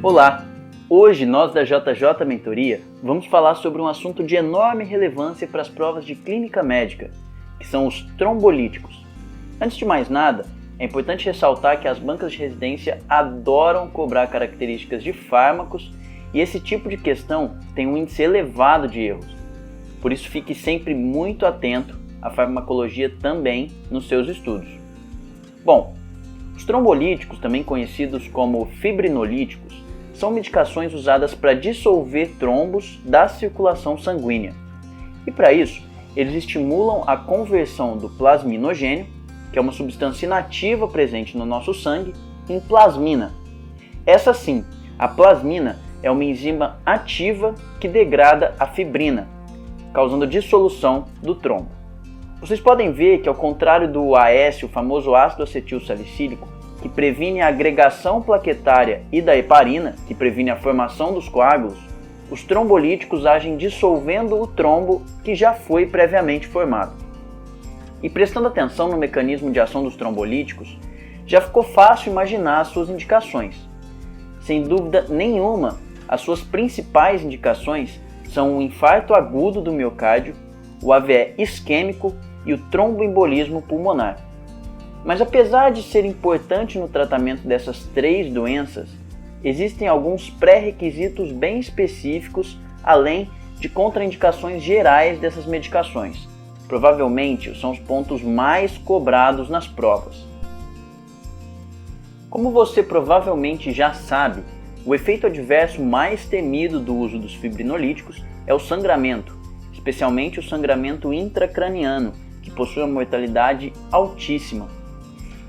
Olá! Hoje nós da JJ Mentoria vamos falar sobre um assunto de enorme relevância para as provas de clínica médica, que são os trombolíticos. Antes de mais nada, é importante ressaltar que as bancas de residência adoram cobrar características de fármacos e esse tipo de questão tem um índice elevado de erros. Por isso fique sempre muito atento à farmacologia também nos seus estudos. Bom, os trombolíticos, também conhecidos como fibrinolíticos, são medicações usadas para dissolver trombos da circulação sanguínea. E para isso, eles estimulam a conversão do plasminogênio, que é uma substância inativa presente no nosso sangue, em plasmina. Essa sim, a plasmina é uma enzima ativa que degrada a fibrina, causando dissolução do trombo. Vocês podem ver que, ao contrário do AS, o famoso ácido acetil salicílico, que previne a agregação plaquetária, e da heparina, que previne a formação dos coágulos, os trombolíticos agem dissolvendo o trombo que já foi previamente formado. E prestando atenção no mecanismo de ação dos trombolíticos, já ficou fácil imaginar as suas indicações. Sem dúvida nenhuma, as suas principais indicações são o infarto agudo do miocárdio, o AVE isquêmico e o tromboembolismo pulmonar. Mas apesar de ser importante no tratamento dessas três doenças, existem alguns pré-requisitos bem específicos, além de contraindicações gerais dessas medicações. Provavelmente são os pontos mais cobrados nas provas. Como você provavelmente já sabe, o efeito adverso mais temido do uso dos fibrinolíticos é o sangramento, especialmente o sangramento intracraniano, que possui uma mortalidade altíssima.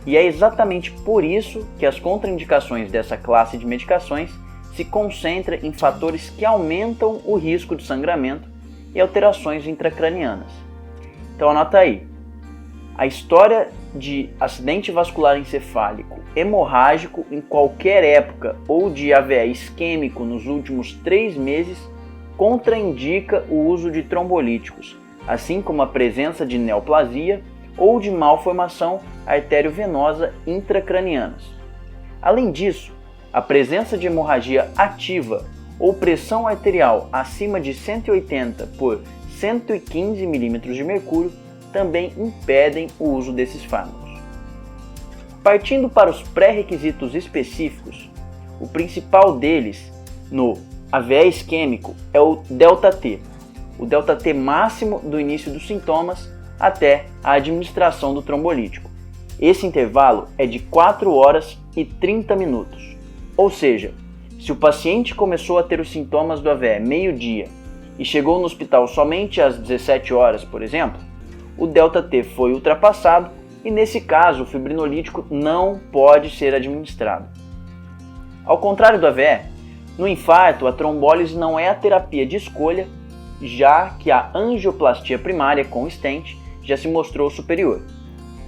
E é exatamente por isso que as contraindicações dessa classe de medicações se concentram em fatores que aumentam o risco de sangramento e alterações intracranianas. Então anota aí, a história de acidente vascular encefálico hemorrágico em qualquer época ou de AVE isquêmico nos últimos 3 meses contraindica o uso de trombolíticos, assim como a presença de neoplasia ou de malformação arteriovenosa intracranianas. Além disso, a presença de hemorragia ativa ou pressão arterial acima de 180 por 115 mm de mercúrio também impedem o uso desses fármacos. Partindo para os pré-requisitos específicos, o principal deles no AVE isquêmico é o ΔT, o ΔT máximo do início dos sintomas até a administração do trombolítico. Esse intervalo é de 4 horas e 30 minutos. Ou seja, se o paciente começou a ter os sintomas do AVE meio-dia e chegou no hospital somente às 17 horas, por exemplo, o ΔT foi ultrapassado e, nesse caso, o fibrinolítico não pode ser administrado. Ao contrário do AVE, no infarto, a trombólise não é a terapia de escolha, já que a angioplastia primária com stent já se mostrou superior.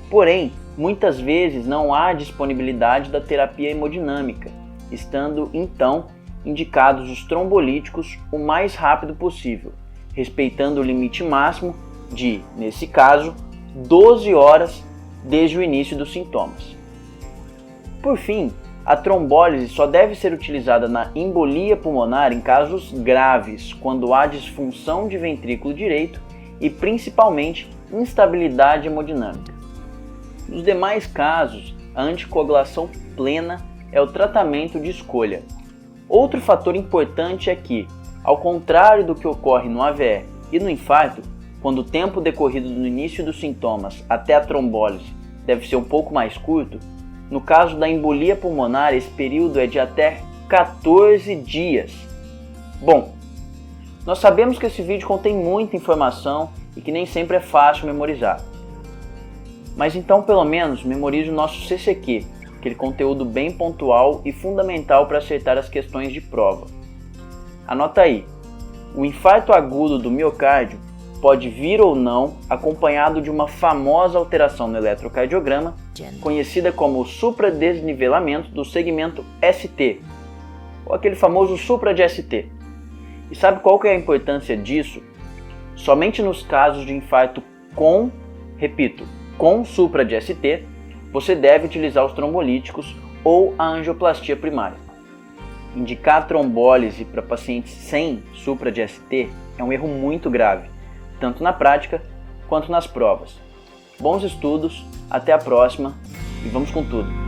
Porém, muitas vezes não há disponibilidade da terapia hemodinâmica, estando então indicados os trombolíticos o mais rápido possível, respeitando o limite máximo de, nesse caso, 12 horas desde o início dos sintomas. Por fim, a trombólise só deve ser utilizada na embolia pulmonar em casos graves, quando há disfunção de ventrículo direito e principalmente instabilidade hemodinâmica. Nos demais casos, a anticoagulação plena é o tratamento de escolha. Outro fator importante é que, ao contrário do que ocorre no AVE e no infarto, quando o tempo decorrido do início dos sintomas até a trombólise deve ser um pouco mais curto, no caso da embolia pulmonar esse período é de até 14 dias. Bom, nós sabemos que esse vídeo contém muita informação e que nem sempre é fácil memorizar. Mas então pelo menos memorize o nosso CCQ, aquele conteúdo bem pontual e fundamental para acertar as questões de prova. Anota aí, o infarto agudo do miocárdio pode vir ou não acompanhado de uma famosa alteração no eletrocardiograma, conhecida como supradesnivelamento do segmento ST, ou aquele famoso supra de ST. E sabe qual que é a importância disso? Somente nos casos de infarto com, repito, com supra de ST, você deve utilizar os trombolíticos ou a angioplastia primária. indicar trombólise para pacientes sem supra de ST é um erro muito grave, tanto na prática quanto nas provas. Bons estudos, até a próxima e vamos com tudo!